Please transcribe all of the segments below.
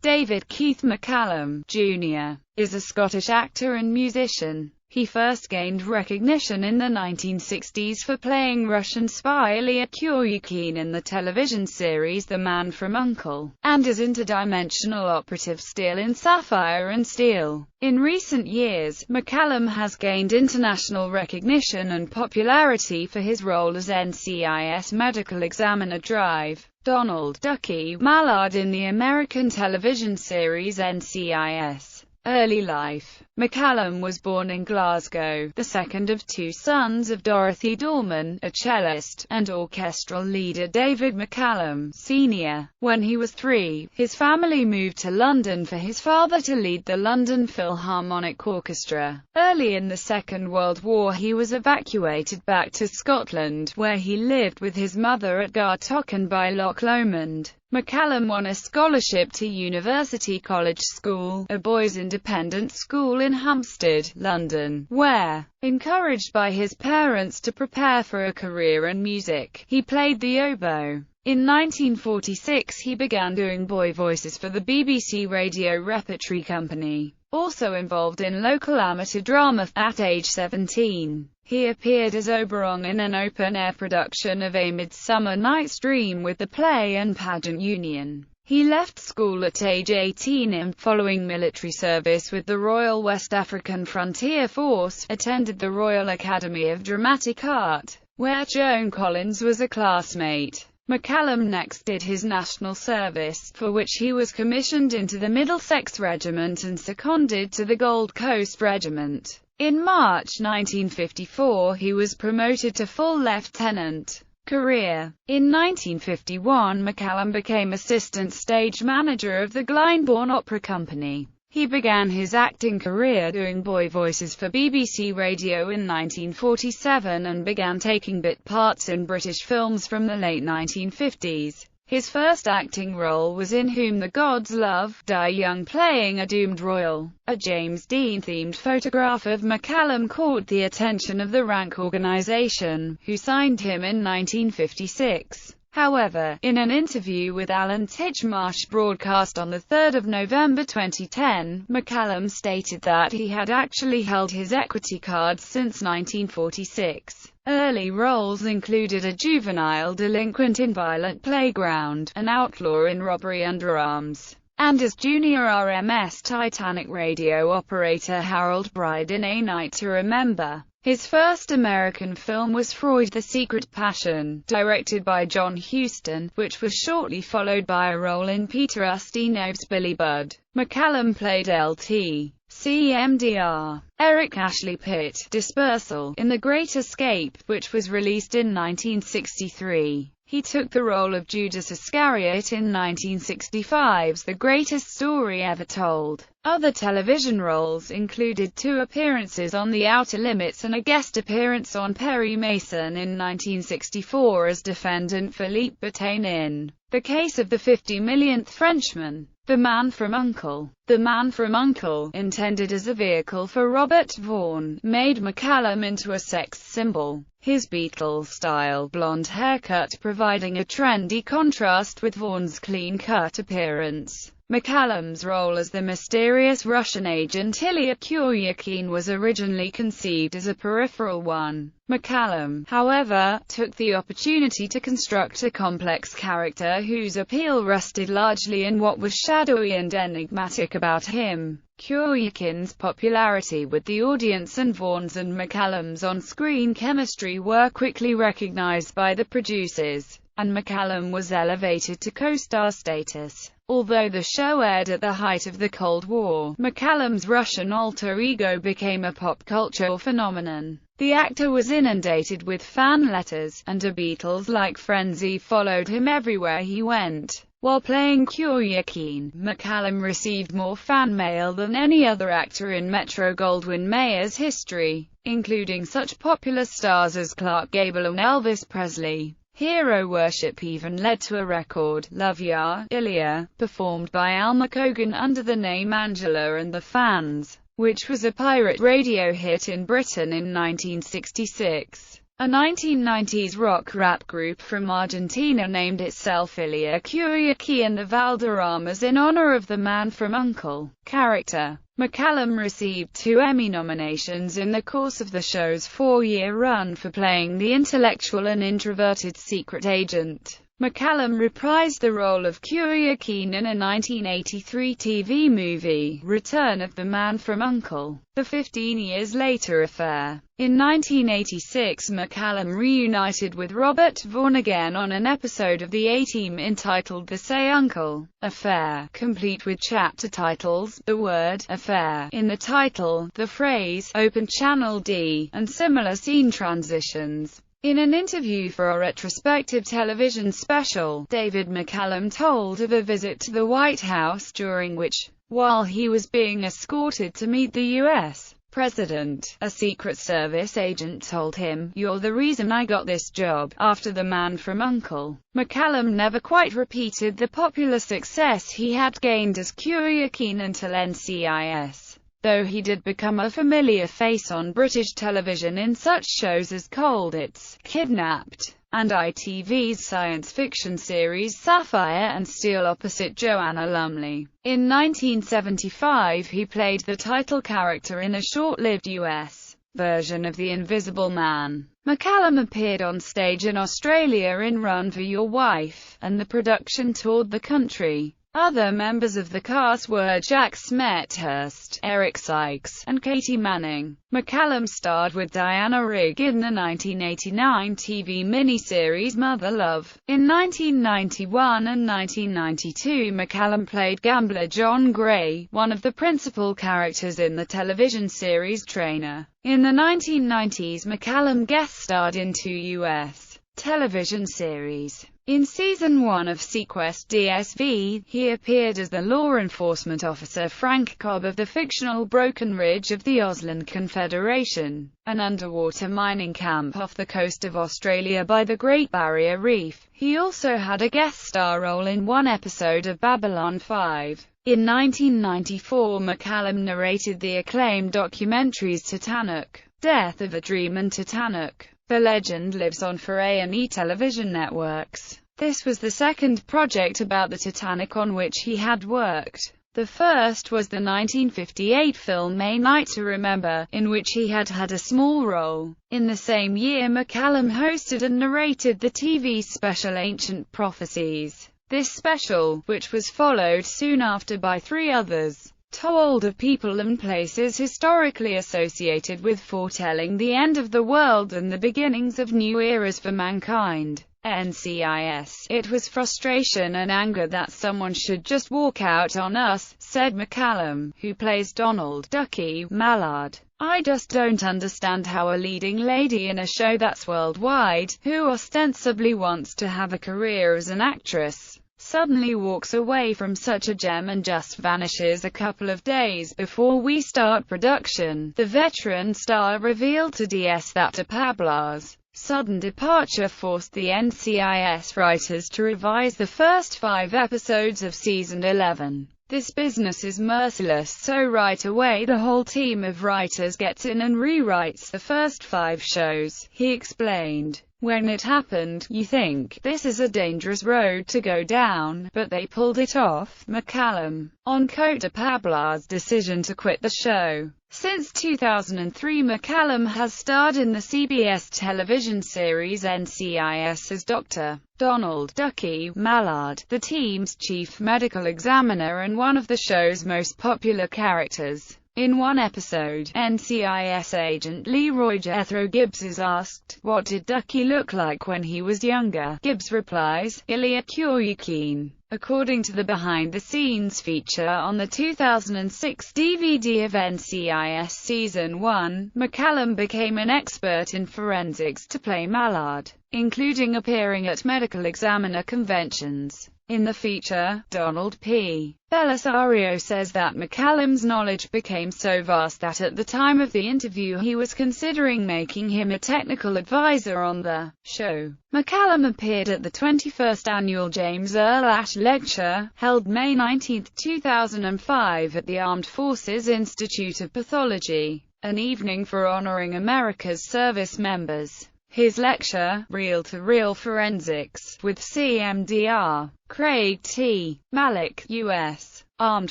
David Keith McCallum, Jr., is a Scottish actor and musician. He first gained recognition in the 1960s for playing Russian spy Ilya Kuryakin in the television series The Man from U.N.C.L.E., and as interdimensional operative Steel in Sapphire and Steel. In recent years, McCallum has gained international recognition and popularity for his role as NCIS medical examiner Drive Donald Ducky Mallard in the American television series NCIS. Early life. McCallum was born in Glasgow, the second of two sons of Dorothy Dolman, a cellist, and orchestral leader David Mccallum, Sr. When he was 3, his family moved to London for his father to lead the London Philharmonic Orchestra. Early in the Second World War he was evacuated back to Scotland, where he lived with his mother at Gartochen by Loch Lomond. McCallum won a scholarship to University College School, a boys' independent school in Hampstead, London, where, encouraged by his parents to prepare for a career in music, he played the oboe. In 1946 he began doing boy voices for the BBC Radio Repertory Company. Also involved in local amateur drama, at age 17, he appeared as Oberon in an open-air production of A Midsummer Night's Dream with the Play and Pageant Union. He left school at age 18 and, following military service with the Royal West African Frontier Force, attended the Royal Academy of Dramatic Art, where Joan Collins was a classmate. McCallum next did his national service, for which he was commissioned into the Middlesex Regiment and seconded to the Gold Coast Regiment. In March 1954 he was promoted to full lieutenant. Career. In 1951 McCallum became assistant stage manager of the Glyndebourne Opera Company. He began his acting career doing boy voices for BBC Radio in 1947 and began taking bit parts in British films from the late 1950s. His first acting role was in Whom the Gods Love, Die Young, playing a doomed royal. A James Dean-themed photograph of McCallum caught the attention of the Rank organisation, who signed him in 1956. However, in an interview with Alan Titchmarsh broadcast on 3 November 2010, McCallum stated that he had actually held his equity cards since 1946. Early roles included a juvenile delinquent in Violent Playground, an outlaw in Robbery Under Arms, and as junior RMS Titanic radio operator Harold Bride in A Night to Remember. His first American film was Freud: The Secret Passion, directed by John Huston, which was shortly followed by a role in Peter Ustino's Billy Budd. McCallum played Lt. CMDR Eric Ashley Pitt Dispersal in The Great Escape, which was released in 1963. He took the role of Judas Iscariot in 1965's The Greatest Story Ever Told. Other television roles included 2 appearances on The Outer Limits and a guest appearance on Perry Mason in 1964 as defendant Philippe Bataille in The Case of the 50 Millionth Frenchman. The Man from U.N.C.L.E. The Man from U.N.C.L.E., intended as a vehicle for Robert Vaughan, made McCallum into a sex symbol. His Beatles-style blonde haircut providing a trendy contrast with Vaughan's clean-cut appearance. McCallum's role as the mysterious Russian agent Ilya Kuryakin was originally conceived as a peripheral one. McCallum, however, took the opportunity to construct a complex character whose appeal rested largely in what was shadowy and enigmatic about him. Kuryakin's popularity with the audience and Vaughan's and McCallum's on-screen chemistry were quickly recognized by the producers, and McCallum was elevated to co-star status. Although the show aired at the height of the Cold War, McCallum's Russian alter ego became a pop culture phenomenon. The actor was inundated with fan letters, and a Beatles-like frenzy followed him everywhere he went. While playing Kuryakin, McCallum received more fan mail than any other actor in Metro-Goldwyn-Mayer's history, including such popular stars as Clark Gable and Elvis Presley. Hero worship even led to a record, Love Ya, Ilya, performed by Alma Cogan under the name Angela and the Fans, which was a pirate radio hit in Britain in 1966. A 1990s rock-rap group from Argentina named itself Ilia Kuriaki and the Valderramas in honor of the Man from U.N.C.L.E. character. McCallum received 2 Emmy nominations in the course of the show's 4-year run for playing the intellectual and introverted secret agent. McCallum reprised the role of Kuriaki in a 1983 TV movie, Return of the Man from U.N.C.L.E. The 15 years later affair. In 1986, McCallum reunited with Robert Vaughn again on an episode of the A-Team entitled The Say Uncle Affair, complete with chapter titles, the word affair in the title, the phrase open Channel D, and similar scene transitions. In an interview for a retrospective television special, David Mccallum told of a visit to the White House during which, while he was being escorted to meet the U.S. President, a Secret Service agent told him, "You're the reason I got this job." After The Man from U.N.C.L.E., McCallum never quite repeated the popular success he had gained as Kuriaki until NCIS. Though he did become a familiar face on British television in such shows as Cold It's, Kidnapped, and ITV's science fiction series Sapphire and Steel opposite Joanna Lumley. In 1975 he played the title character in a short-lived US version of The Invisible Man. McCallum appeared on stage in Australia in Run for Your Wife, and the production toured the country. Other members of the cast were Jack Smethurst, Eric Sykes, and Katie Manning. McCallum starred with Diana Rigg in the 1989 TV miniseries Mother Love. In 1991 and 1992 McCallum played gambler John Gray, one of the principal characters in the television series Trainer. In the 1990s McCallum guest-starred in 2 U.S. television series. In Season 1 of Sequest DSV, he appeared as the law enforcement officer Frank Cobb of the fictional Broken Ridge of the Auslan Confederation, an underwater mining camp off the coast of Australia by the Great Barrier Reef. He also had a guest star role in one episode of Babylon 5. In 1994 McCallum narrated the acclaimed documentaries Titanic, Death of a Dream and Titanic. The legend lives on for A&E television networks. This was the second project about the Titanic on which he had worked. The first was the 1958 film A Night to Remember, in which he had a small role. In the same year McCallum hosted and narrated the TV special Ancient Prophecies. This special, which was followed soon after by 3 others, told of people and places historically associated with foretelling the end of the world and the beginnings of new eras for mankind. NCIS. It was frustration and anger that someone should just walk out on us, said McCallum, who plays Donald Ducky Mallard. I just don't understand how a leading lady in a show that's worldwide, who ostensibly wants to have a career as an actress, suddenly walks away from such a gem and just vanishes a couple of days before we start production. The veteran star revealed to DS that de Pabla's sudden departure forced the NCIS writers to revise the first 5 episodes of Season 11. This business is merciless, so right away the whole team of writers gets in and rewrites the first 5 shows, he explained. When it happened, you think, this is a dangerous road to go down, but they pulled it off. McCallum, on de Pabla's decision to quit the show. Since 2003 McCallum has starred in the CBS television series NCIS as Dr. Donald Ducky Mallard, the team's chief medical examiner and one of the show's most popular characters. In one episode, NCIS agent Leroy Jethro Gibbs is asked, "What did Ducky look like when he was younger?" Gibbs replies, "Ilya Kuryakin." According to the behind-the-scenes feature on the 2006 DVD of NCIS Season 1, McCallum became an expert in forensics to play Mallard, including appearing at medical examiner conventions. In the feature, Donald P. Belisario says that McCallum's knowledge became so vast that at the time of the interview he was considering making him a technical advisor on the show. McCallum appeared at the 21st annual James Earl Ashe Lecture, held May 19, 2005 at the Armed Forces Institute of Pathology, an evening for honoring America's service members. His lecture, Reel-to-Reel Forensics, with CMDR, Craig T. Malik, U.S. Armed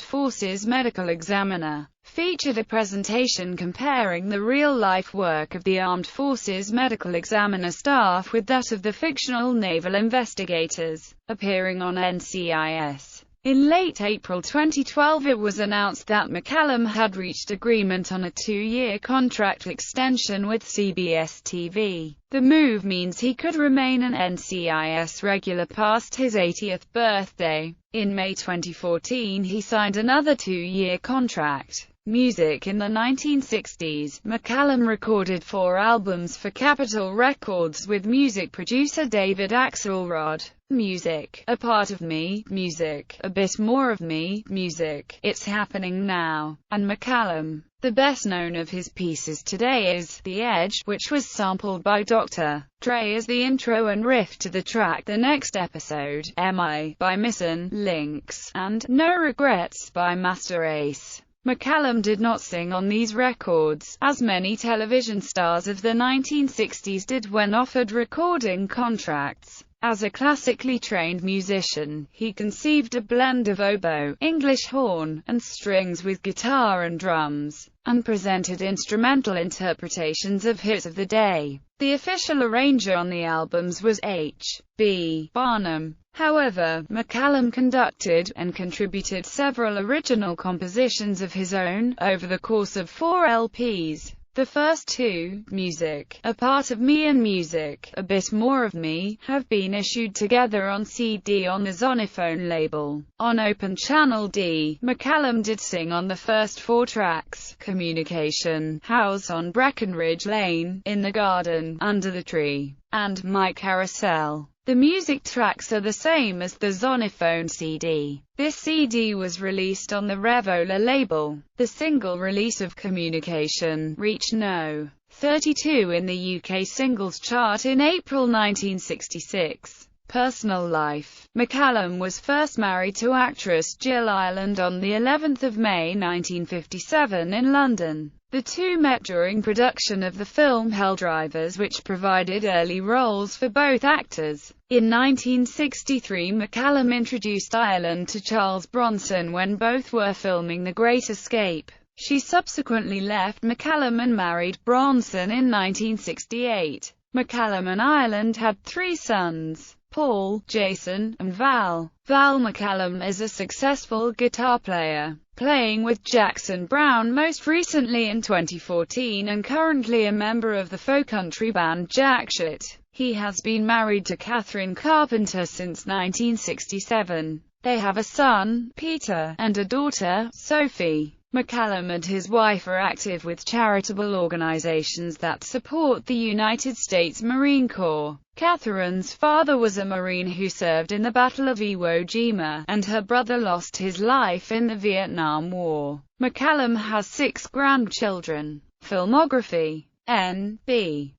Forces Medical Examiner, featured a presentation comparing the real-life work of the Armed Forces Medical Examiner staff with that of the fictional naval investigators, appearing on NCIS. In late April 2012 it was announced that McCallum had reached agreement on a 2-year contract extension with CBS TV. The move means he could remain an NCIS regular past his 80th birthday. In May 2014 he signed another 2-year contract. Music. In the 1960s, McCallum recorded 4 albums for Capitol Records with music producer David Axelrod. Music, A Part of Me, Music, A Bit More of Me, Music, It's Happening Now, and McCallum. The best known of his pieces today is The Edge, which was sampled by Dr. Dre as the intro and riff to the track The Next Episode, M.I. by Missing Links, and No Regrets by Master Ace. McCallum did not sing on these records, as many television stars of the 1960s did when offered recording contracts. As a classically trained musician, he conceived a blend of oboe, English horn, and strings with guitar and drums, and presented instrumental interpretations of hits of the day. The official arranger on the albums was H.B. Barnum. However, McCallum conducted, and contributed several original compositions of his own, over the course of 4 LPs. The first 2, Music, A Part of Me and Music, A Bit More of Me, have been issued together on CD on the Zonophone label. On Open Channel D, McCallum did sing on the first 4 tracks, Communication, House on Breckenridge Lane, In the Garden, Under the Tree, and My Carousel. The music tracks are the same as the Zonophone CD. This CD was released on the Revola label. The single release of Communication reached No. 32 in the UK singles chart in April 1966. Personal life. McCallum was first married to actress Jill Ireland on the 11th of May 1957 in London. The two met during production of the film Helldrivers, which provided early roles for both actors. In 1963, McCallum introduced Ireland to Charles Bronson when both were filming The Great Escape. She subsequently left McCallum and married Bronson in 1968. McCallum and Ireland had 3 sons, Paul, Jason, and Val. Val McCallum is a successful guitar player, playing with Jackson Browne most recently in 2014 and currently a member of the folk country band Jackshot. He has been married to Catherine Carpenter since 1967. They have a son, Peter, and a daughter, Sophie. McCallum and his wife are active with charitable organizations that support the United States Marine Corps. Catherine's father was a Marine who served in the Battle of Iwo Jima, and her brother lost his life in the Vietnam War. McCallum has 6 grandchildren. Filmography. N.B.